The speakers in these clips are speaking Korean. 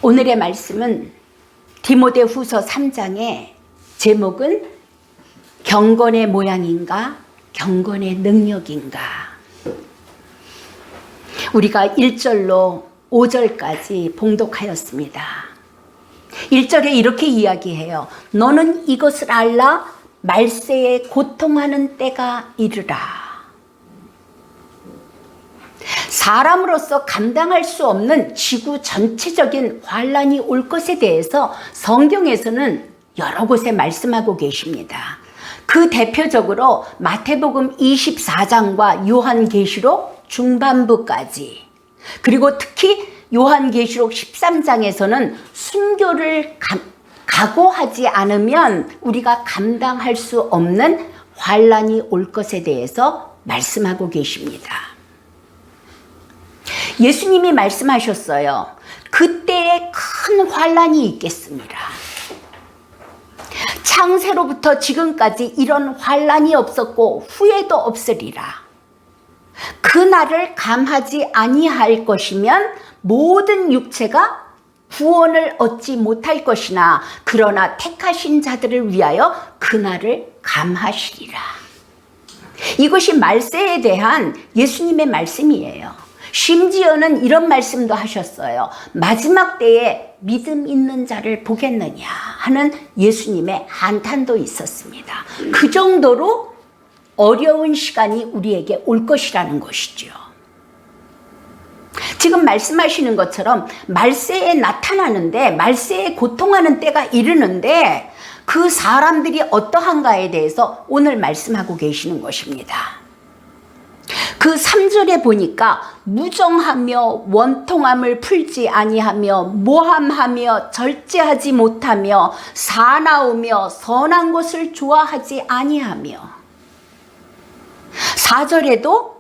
오늘의 말씀은 디모데후서 3장의 제목은 경건의 모양인가 경건의 능력인가. 우리가 1절로 5절까지 봉독하였습니다. 1절에 이렇게 이야기해요. 너는 이것을 알라. 말세에 고통하는 때가 이르라. 사람으로서 감당할 수 없는 지구 전체적인 환란이 올 것에 대해서 성경에서는 여러 곳에 말씀하고 계십니다. 그 대표적으로 마태복음 24장과 요한계시록 중반부까지, 그리고 특히 요한계시록 13장에서는 순교를 각오하지 않으면 우리가 감당할 수 없는 환란이 올 것에 대해서 말씀하고 계십니다. 예수님이 말씀하셨어요. 그때에 큰 환란이 있겠습니다. 창세로부터 지금까지 이런 환란이 없었고 후에도 없으리라. 그날을 감하지 아니할 것이면 모든 육체가 구원을 얻지 못할 것이나 그러나 택하신 자들을 위하여 그날을 감하시리라. 이것이 말세에 대한 예수님의 말씀이에요. 심지어는 이런 말씀도 하셨어요. 마지막 때에 믿음 있는 자를 보겠느냐 하는 예수님의 한탄도 있었습니다. 그 정도로 어려운 시간이 우리에게 올 것이라는 것이죠. 지금 말씀하시는 것처럼 말세에 나타나는데, 말세에 고통하는 때가 이르는데 그 사람들이 어떠한가에 대해서 오늘 말씀하고 계시는 것입니다. 그 3절에 보니까 무정하며 원통함을 풀지 아니하며 모함하며 절제하지 못하며 사나우며 선한 것을 좋아하지 아니하며, 4절에도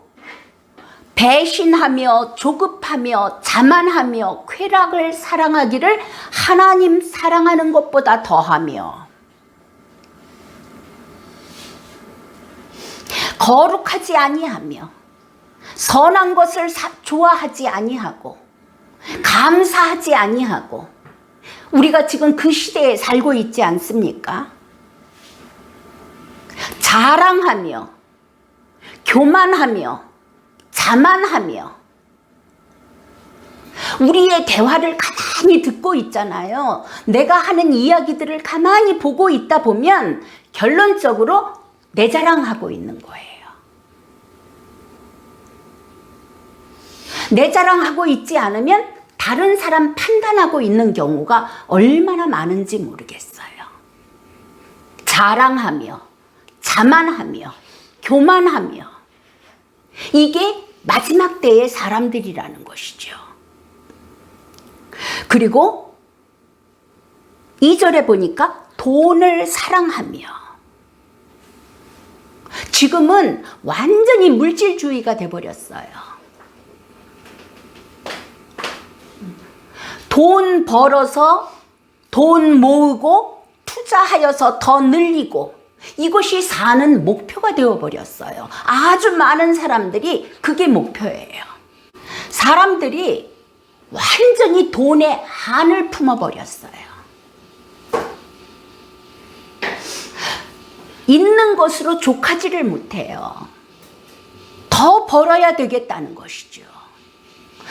배신하며 조급하며 자만하며 쾌락을 사랑하기를 하나님 사랑하는 것보다 더하며, 거룩하지 아니하며 선한 것을 좋아하지 아니하고 감사하지 아니하고. 우리가 지금 그 시대에 살고 있지 않습니까? 자랑하며 교만하며 자만하며. 우리의 대화를 가만히 듣고 있잖아요. 내가 하는 이야기들을 가만히 보고 있다 보면 결론적으로 내 자랑하고 있는 거예요. 내 자랑하고 있지 않으면 다른 사람 판단하고 있는 경우가 얼마나 많은지 모르겠어요. 자랑하며 자만하며 교만하며, 이게 마지막 때의 사람들이라는 것이죠. 그리고 2절에 보니까 돈을 사랑하며. 지금은 완전히 물질주의가 돼버렸어요. 돈 벌어서 돈 모으고 투자하여서 더 늘리고, 이것이 사는 목표가 되어버렸어요. 아주 많은 사람들이 그게 목표예요. 사람들이 완전히 돈에 한을 품어버렸어요. 있는 것으로 족하지를 못해요. 더 벌어야 되겠다는 것이죠.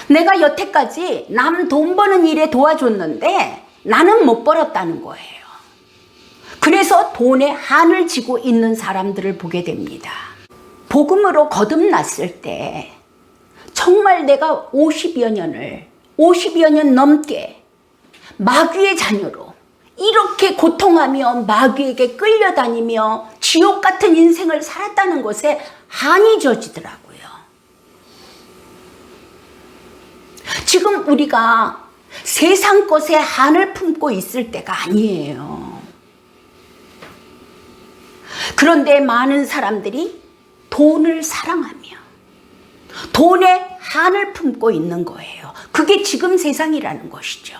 내가 여태까지 남 돈 버는 일에 도와줬는데 나는 못 벌었다는 거예요. 그래서 돈에 한을 지고 있는 사람들을 보게 됩니다. 복음으로 거듭났을 때 정말 내가 50여 년 넘게 마귀의 자녀로 이렇게 고통하며 마귀에게 끌려다니며 지옥 같은 인생을 살았다는 것에 한이 져지더라고요. 지금 우리가 세상 것에 한을 품고 있을 때가 아니에요. 그런데 많은 사람들이 돈을 사랑하며 돈에 한을 품고 있는 거예요. 그게 지금 세상이라는 것이죠.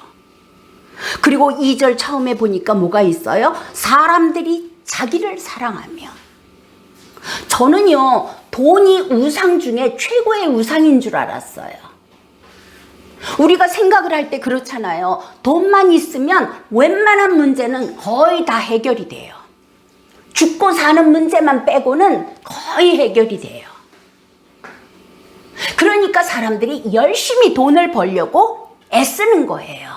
그리고 2절 처음에 보니까 뭐가 있어요? 사람들이 자기를 사랑하며. 저는요, 돈이 우상 중에 최고의 우상인 줄 알았어요. 우리가 생각을 할 때 그렇잖아요. 돈만 있으면 웬만한 문제는 거의 다 해결이 돼요. 죽고 사는 문제만 빼고는 거의 해결이 돼요. 그러니까 사람들이 열심히 돈을 벌려고 애쓰는 거예요.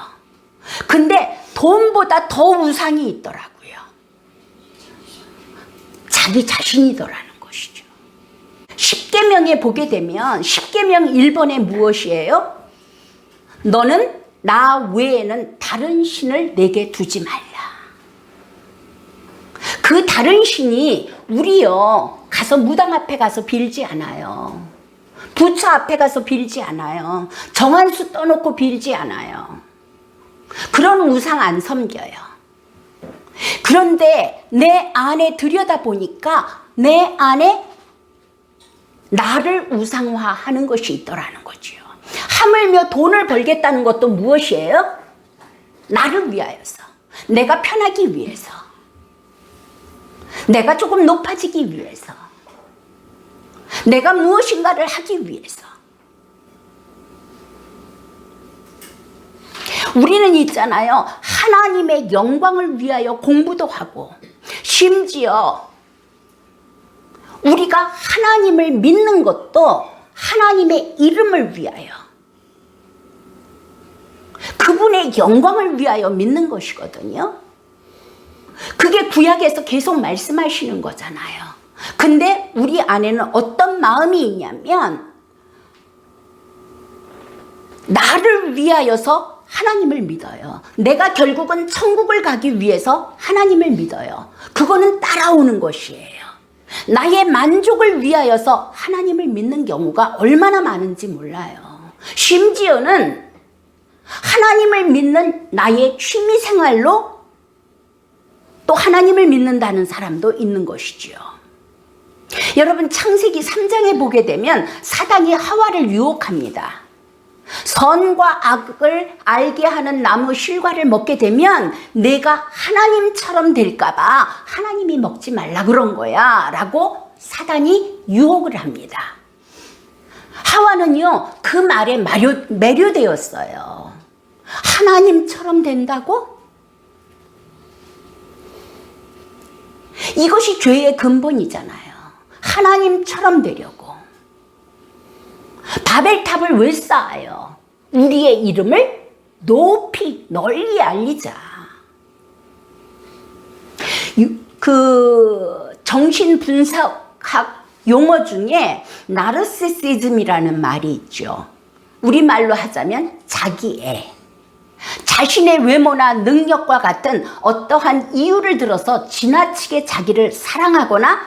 근데 돈보다 더 우상이 있더라고요. 자기 자신이더라는 것이죠. 십계명에 보게 되면 십계명 1번에 무엇이에요? 너는 나 외에는 다른 신을 내게 두지 말라. 그 다른 신이 우리요 가서 무당 앞에 가서 빌지 않아요. 부처 앞에 가서 빌지 않아요. 정한수 떠놓고 빌지 않아요. 그런 우상 안 섬겨요. 그런데 내 안에 들여다보니까 내 안에 나를 우상화하는 것이 있더라는 거죠. 하물며 돈을 벌겠다는 것도 무엇이에요? 나를 위하여서, 내가 편하기 위해서, 내가 조금 높아지기 위해서, 내가 무엇인가를 하기 위해서. 우리는 있잖아요. 하나님의 영광을 위하여 공부도 하고, 심지어 우리가 하나님을 믿는 것도 하나님의 이름을 위하여, 그분의 영광을 위하여 믿는 것이거든요. 그게 구약에서 계속 말씀하시는 거잖아요. 근데 우리 안에는 어떤 마음이 있냐면 나를 위하여서 하나님을 믿어요. 내가 결국은 천국을 가기 위해서 하나님을 믿어요. 그거는 따라오는 것이에요. 나의 만족을 위하여서 하나님을 믿는 경우가 얼마나 많은지 몰라요. 심지어는 하나님을 믿는 나의 취미생활로 또 하나님을 믿는다는 사람도 있는 것이지요. 여러분 창세기 3장에 보게 되면 사단이 하와를 유혹합니다. 선과 악을 알게 하는 나무 실과를 먹게 되면 내가 하나님처럼 될까봐 하나님이 먹지 말라 그런 거야 라고 사단이 유혹을 합니다. 하와는요 그 말에 매료되었어요. 하나님처럼 된다고? 이것이 죄의 근본이잖아요. 하나님처럼 되려고. 바벨탑을 왜 쌓아요? 우리의 이름을 높이 널리 알리자. 그 정신분석학 용어 중에 나르시시즘이라는 말이 있죠. 우리말로 하자면 자기애. 자신의 외모나 능력과 같은 어떠한 이유를 들어서 지나치게 자기를 사랑하거나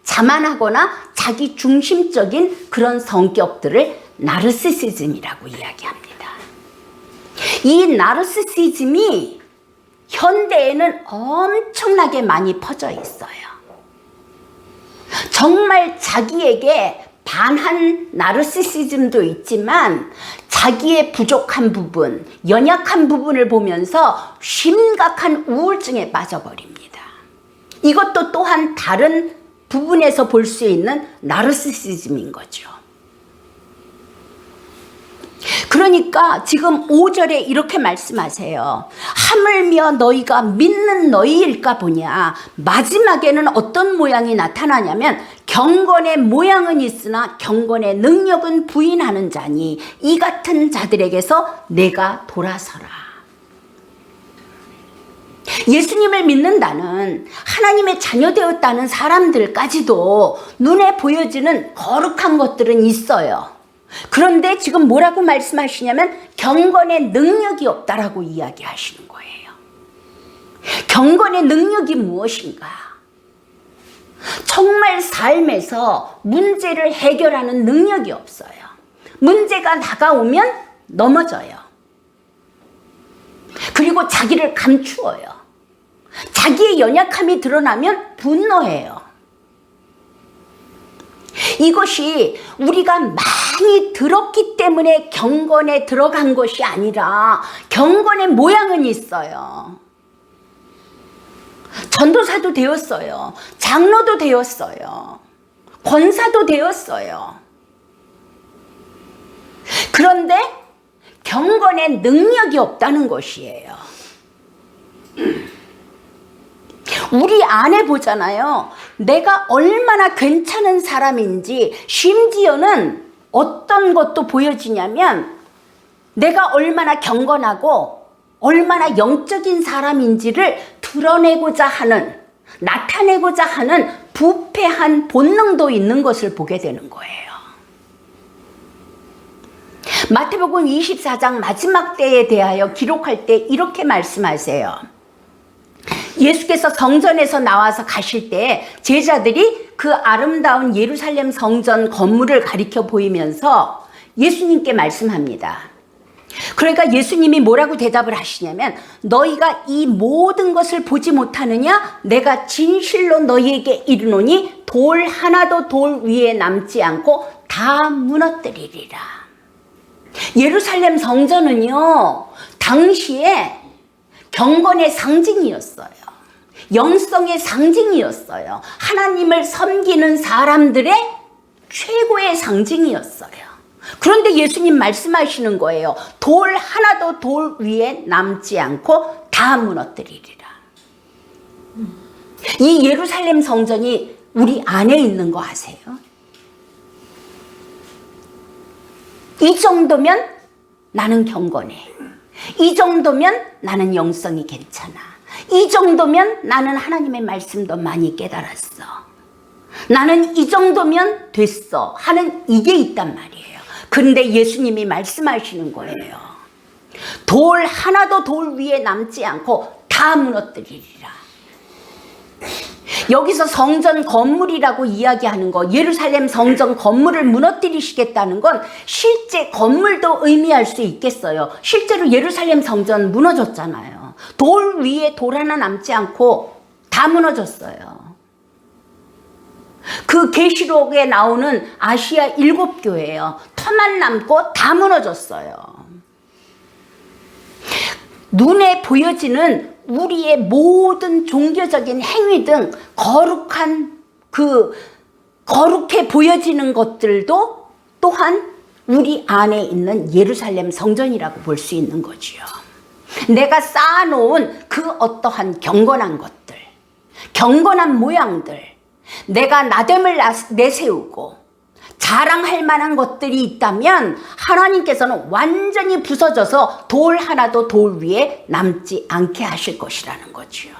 자만하거나 자기 중심적인 그런 성격들을 나르시시즘이라고 이야기합니다. 이 나르시시즘이 현대에는 엄청나게 많이 퍼져 있어요. 정말 자기에게 반한 나르시시즘도 있지만 자기의 부족한 부분, 연약한 부분을 보면서 심각한 우울증에 빠져버립니다. 이것도 또한 다른 부분에서 볼 수 있는 나르시시즘인 거죠. 그러니까 지금 5절에 이렇게 말씀하세요. 하물며 너희가 믿는 너희일까 보냐. 마지막에는 어떤 모양이 나타나냐면 경건의 모양은 있으나 경건의 능력은 부인하는 자니 이 같은 자들에게서 내가 돌아서라. 예수님을 믿는다는 하나님의 자녀 되었다는 사람들까지도 눈에 보여지는 거룩한 것들은 있어요. 그런데 지금 뭐라고 말씀하시냐면 경건의 능력이 없다라고 이야기하시는 거예요. 경건의 능력이 무엇인가? 정말 삶에서 문제를 해결하는 능력이 없어요. 문제가 다가오면 넘어져요. 그리고 자기를 감추어요. 자기의 연약함이 드러나면 분노해요. 이것이 우리가 많이 들었기 때문에 경건에 들어간 것이 아니라 경건의 모양은 있어요. 전도사도 되었어요. 장로도 되었어요. 권사도 되었어요. 그런데 경건의 능력이 없다는 것이에요. 우리 안에 보잖아요. 내가 얼마나 괜찮은 사람인지, 심지어는 어떤 것도 보여지냐면 내가 얼마나 경건하고 얼마나 영적인 사람인지를 드러내고자 하는, 나타내고자 하는 부패한 본능도 있는 것을 보게 되는 거예요. 마태복음 24장 마지막 때에 대하여 기록할 때 이렇게 말씀하세요. 예수께서 성전에서 나와서 가실 때 제자들이 그 아름다운 예루살렘 성전 건물을 가리켜 보이면서 예수님께 말씀합니다. 그러니까 예수님이 뭐라고 대답을 하시냐면, 너희가 이 모든 것을 보지 못하느냐? 내가 진실로 너희에게 이르노니 돌 하나도 돌 위에 남지 않고 다 무너뜨리리라. 예루살렘 성전은요, 당시에 경건의 상징이었어요. 영성의 상징이었어요. 하나님을 섬기는 사람들의 최고의 상징이었어요. 그런데 예수님 말씀하시는 거예요. 돌 하나도 돌 위에 남지 않고 다 무너뜨리리라. 이 예루살렘 성전이 우리 안에 있는 거 아세요? 이 정도면 나는 경건해. 이 정도면 나는 영성이 괜찮아. 이 정도면 나는 하나님의 말씀도 많이 깨달았어. 나는 이 정도면 됐어 하는 이게 있단 말이에요. 그런데 예수님이 말씀하시는 거예요. 돌 하나도 돌 위에 남지 않고 다 무너뜨리리라. 여기서 성전 건물이라고 이야기하는 거, 예루살렘 성전 건물을 무너뜨리시겠다는 건 실제 건물도 의미할 수 있겠어요. 실제로 예루살렘 성전 무너졌잖아요. 돌 위에 돌 하나 남지 않고 다 무너졌어요. 그 계시록에 나오는 아시아 7교회예요. 터만 남고 다 무너졌어요. 눈에 보여지는 우리의 모든 종교적인 행위 등 거룩해 보여지는 것들도 또한 우리 안에 있는 예루살렘 성전이라고 볼 수 있는 거지요. 내가 쌓아놓은 그 어떠한 경건한 것들, 경건한 모양들, 내가 나됨을 내세우고 자랑할 만한 것들이 있다면 하나님께서는 완전히 부서져서 돌 하나도 돌 위에 남지 않게 하실 것이라는 거지요.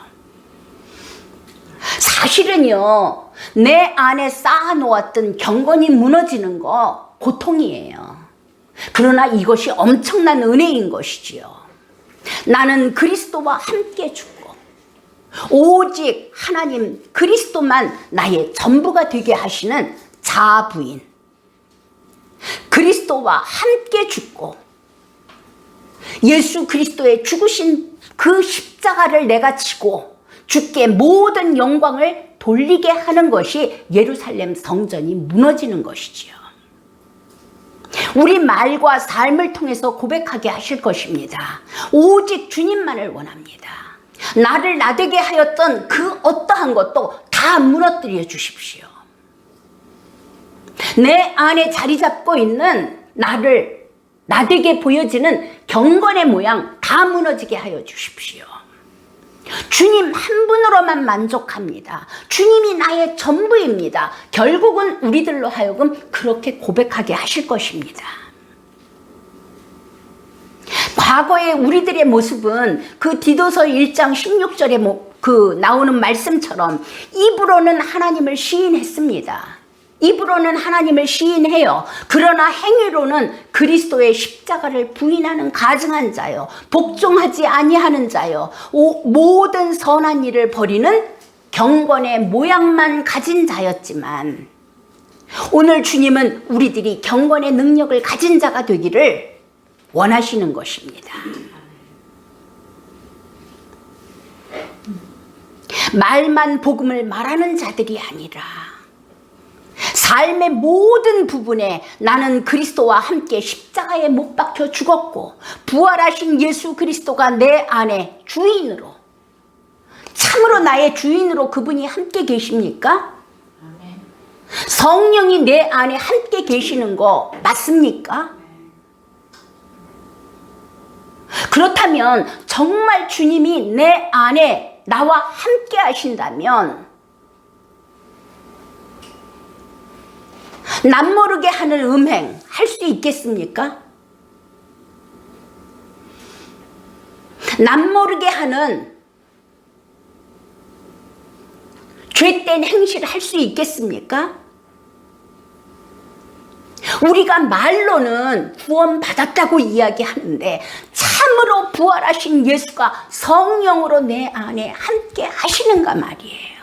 사실은요, 내 안에 쌓아놓았던 경건이 무너지는 거 고통이에요. 그러나 이것이 엄청난 은혜인 것이지요. 나는 그리스도와 함께 죽고 오직 하나님 그리스도만 나의 전부가 되게 하시는 자부인, 그리스도와 함께 죽고 예수 그리스도의 죽으신 그 십자가를 내가 지고 주께 모든 영광을 돌리게 하는 것이 예루살렘 성전이 무너지는 것이지요. 우리 말과 삶을 통해서 고백하게 하실 것입니다. 오직 주님만을 원합니다. 나를 나되게 하였던 그 어떠한 것도 다 무너뜨려 주십시오. 내 안에 자리 잡고 있는 나를 나되게 보여지는 경건의 모양 다 무너지게 하여 주십시오. 주님 한 분으로만 만족합니다. 주님이 나의 전부입니다. 결국은 우리들로 하여금 그렇게 고백하게 하실 것입니다. 과거의 우리들의 모습은 그 디도서 1장 16절에 나오는 말씀처럼 입으로는 하나님을 시인했습니다. 입으로는 하나님을 시인해요. 그러나 행위로는 그리스도의 십자가를 부인하는 가증한 자요, 복종하지 아니하는 자요, 모든 선한 일을 버리는 경건의 모양만 가진 자였지만 오늘 주님은 우리들이 경건의 능력을 가진 자가 되기를 원하시는 것입니다. 말만 복음을 말하는 자들이 아니라 삶의 모든 부분에 나는 그리스도와 함께 십자가에 못 박혀 죽었고 부활하신 예수 그리스도가 내 안에 주인으로, 참으로 나의 주인으로 그분이 함께 계십니까? 성령이 내 안에 함께 계시는 거 맞습니까? 그렇다면 정말 주님이 내 안에 나와 함께 하신다면 남모르게 하는 음행 할 수 있겠습니까? 남모르게 하는 죄된 행실을 할 수 있겠습니까? 우리가 말로는 구원받았다고 이야기하는데 참으로 부활하신 예수가 성령으로 내 안에 함께 하시는가 말이에요.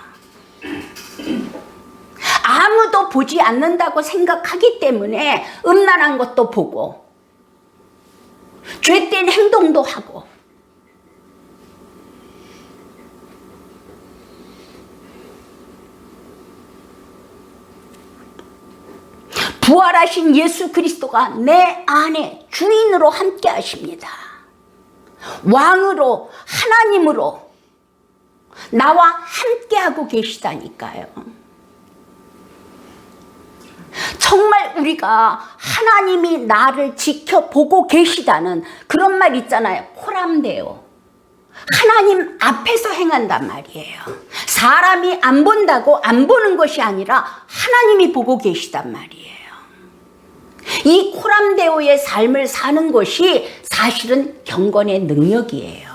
아무도 보지 않는다고 생각하기 때문에 음란한 것도 보고 죄된 행동도 하고 부활하신 예수 그리스도가 내 안에 주인으로 함께 하십니다. 왕으로 하나님으로 나와 함께 하고 계시다니까요. 정말 우리가 하나님이 나를 지켜보고 계시다는 그런 말 있잖아요. 코람데오. 하나님 앞에서 행한단 말이에요. 사람이 안 본다고 안 보는 것이 아니라 하나님이 보고 계시단 말이에요. 이 코람데오의 삶을 사는 것이 사실은 경건의 능력이에요.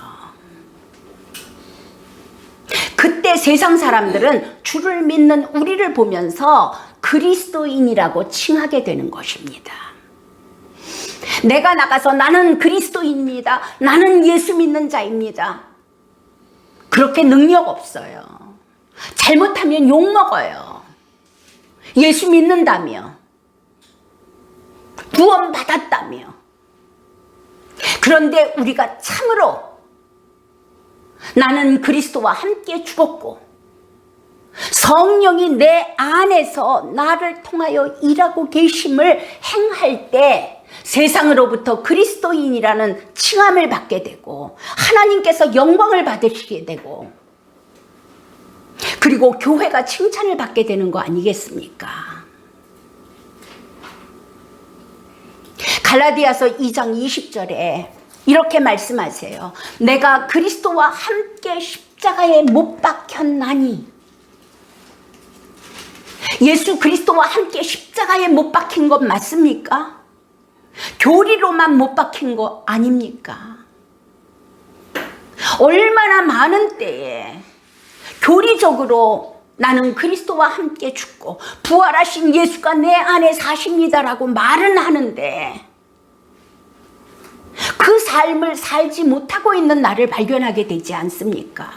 그때 세상 사람들은 주를 믿는 우리를 보면서 그리스도인이라고 칭하게 되는 것입니다. 내가 나가서 나는 그리스도인입니다. 나는 예수 믿는 자입니다. 그렇게 능력 없어요. 잘못하면 욕먹어요. 예수 믿는다며. 구원받았다며. 그런데 우리가 참으로 나는 그리스도와 함께 죽었고 성령이 내 안에서 나를 통하여 일하고 계심을 행할 때 세상으로부터 그리스도인이라는 칭함을 받게 되고 하나님께서 영광을 받으시게 되고 그리고 교회가 칭찬을 받게 되는 거 아니겠습니까? 갈라디아서 2장 20절에 이렇게 말씀하세요. 내가 그리스도와 함께 십자가에 못 박혔나니. 예수 그리스도와 함께 십자가에 못 박힌 것 맞습니까? 교리로만 못 박힌 거 아닙니까? 얼마나 많은 때에 교리적으로 나는 그리스도와 함께 죽고 부활하신 예수가 내 안에 사십니다라고 말은 하는데 그 삶을 살지 못하고 있는 나를 발견하게 되지 않습니까?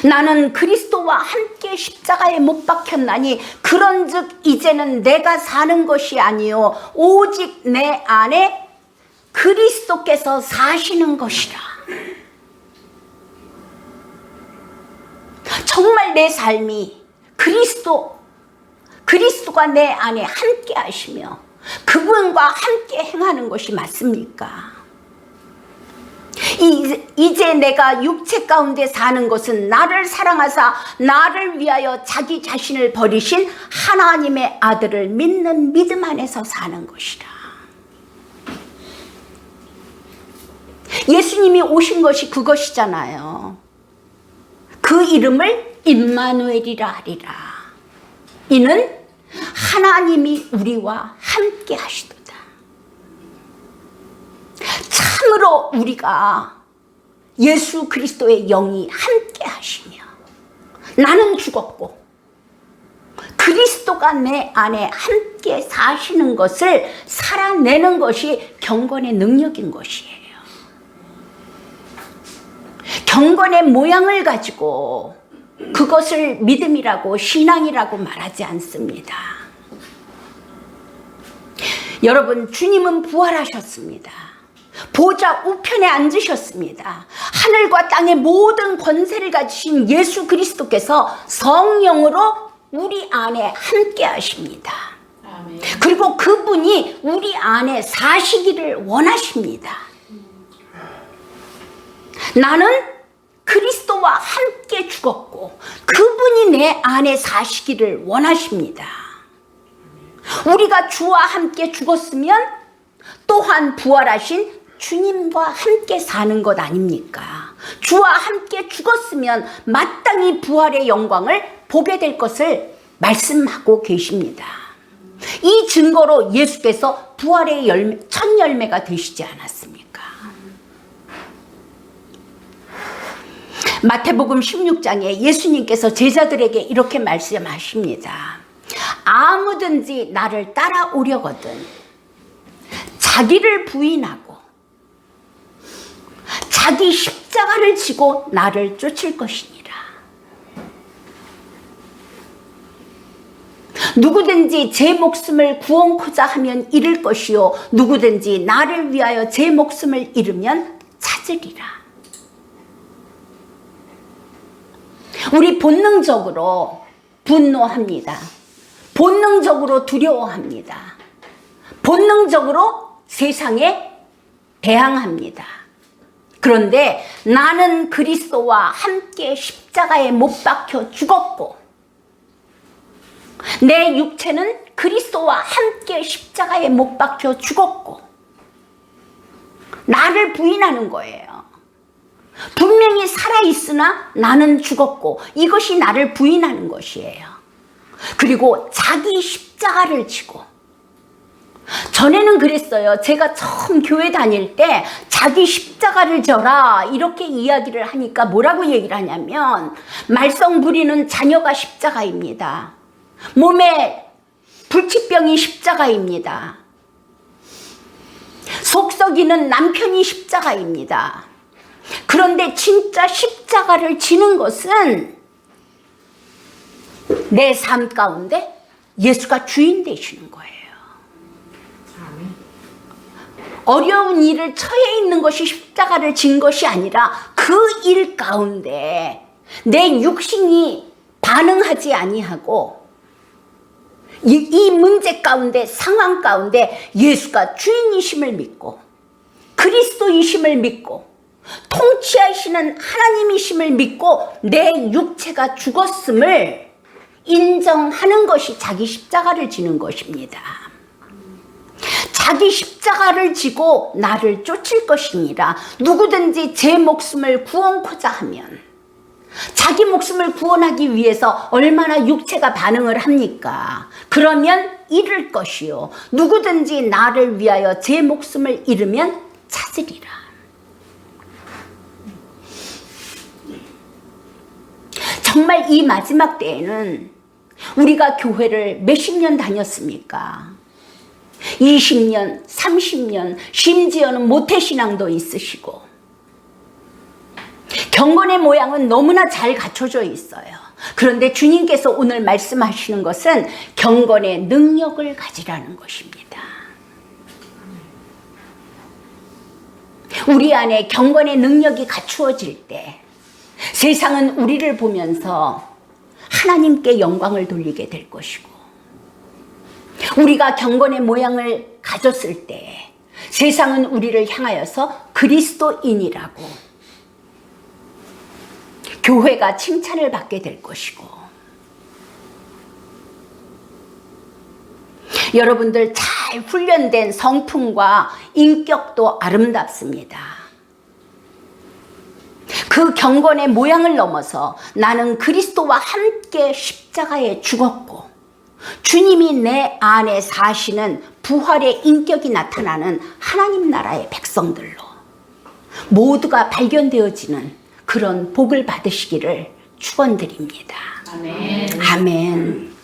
나는 그리스도와 함께 십자가에 못 박혔나니 그런즉 이제는 내가 사는 것이 아니요 오직 내 안에 그리스도께서 사시는 것이라. 정말 내 삶이 그리스도가 내 안에 함께 하시며 그분과 함께 행하는 것이 맞습니까? 이제 내가 육체 가운데 사는 것은 나를 사랑하사 나를 위하여 자기 자신을 버리신 하나님의 아들을 믿는 믿음 안에서 사는 것이라. 예수님이 오신 것이 그것이잖아요. 그 이름을 임마누엘이라 하리라. 이는 하나님이 우리와 함께 하시도다. 참으로 우리가 예수 그리스도의 영이 함께 하시며 나는 죽었고 그리스도가 내 안에 함께 사시는 것을 살아내는 것이 경건의 능력인 것이에요. 경건의 모양을 가지고 그것을 믿음이라고 신앙이라고 말하지 않습니다. 여러분, 주님은 부활하셨습니다. 보좌 우편에 앉으셨습니다. 하늘과 땅의 모든 권세를 가지신 예수 그리스도께서 성령으로 우리 안에 함께 하십니다. 아멘. 그리고 그분이 우리 안에 사시기를 원하십니다. 나는 그리스도와 함께 죽었고 그분이 내 안에 사시기를 원하십니다. 우리가 주와 함께 죽었으면 또한 부활하신 주님과 함께 사는 것 아닙니까? 주와 함께 죽었으면 마땅히 부활의 영광을 보게 될 것을 말씀하고 계십니다. 이 증거로 예수께서 부활의 열매, 첫 열매가 되시지 않았습니까? 마태복음 16장에 예수님께서 제자들에게 이렇게 말씀하십니다. 아무든지 나를 따라오려거든 자기를 부인하고 자기 십자가를 지고 나를 쫓을 것이니라. 누구든지 제 목숨을 구원코자 하면 잃을 것이요 누구든지 나를 위하여 제 목숨을 잃으면 찾으리라. 우리 본능적으로 분노합니다. 본능적으로 두려워합니다. 본능적으로 세상에 대항합니다. 그런데 나는 그리스도와 함께 십자가에 못 박혀 죽었고 내 육체는 그리스도와 함께 십자가에 못 박혀 죽었고 나를 부인하는 거예요. 분명히 살아있으나 나는 죽었고 이것이 나를 부인하는 것이에요. 그리고 자기 십자가를 지고 전에는 그랬어요. 제가 처음 교회 다닐 때 자기 십자가를 져라 이렇게 이야기를 하니까 뭐라고 얘기를 하냐면 말썽 부리는 자녀가 십자가입니다. 몸에 불치병이 십자가입니다. 속 썩이는 남편이 십자가입니다. 그런데 진짜 십자가를 지는 것은 내 삶 가운데 예수가 주인 되시는 거예요. 어려운 일을 처해 있는 것이 십자가를 진 것이 아니라 그 일 가운데 내 육신이 반응하지 아니하고 이 문제 가운데 상황 가운데 예수가 주인이심을 믿고 그리스도이심을 믿고 통치하시는 하나님이심을 믿고 내 육체가 죽었음을 인정하는 것이 자기 십자가를 지는 것입니다. 자기 십자가를 지고 나를 쫓을 것이니라. 누구든지 제 목숨을 구원코자 하면 자기 목숨을 구원하기 위해서 얼마나 육체가 반응을 합니까? 그러면 잃을 것이요 누구든지 나를 위하여 제 목숨을 잃으면 찾으리라. 정말 이 마지막 때에는 우리가 교회를 몇십 년 다녔습니까? 20년, 30년, 심지어는 모태신앙도 있으시고 경건의 모양은 너무나 잘 갖춰져 있어요. 그런데 주님께서 오늘 말씀하시는 것은 경건의 능력을 가지라는 것입니다. 우리 안에 경건의 능력이 갖추어질 때 세상은 우리를 보면서 하나님께 영광을 돌리게 될 것이고 우리가 경건의 모양을 가졌을 때 세상은 우리를 향하여서 그리스도인이라고 교회가 칭찬을 받게 될 것이고 여러분들 잘 훈련된 성품과 인격도 아름답습니다. 그 경건의 모양을 넘어서 나는 그리스도와 함께 십자가에 죽었고 주님이 내 안에 사시는 부활의 인격이 나타나는 하나님 나라의 백성들로 모두가 발견되어지는 그런 복을 받으시기를 축원드립니다. 아멘. 아멘.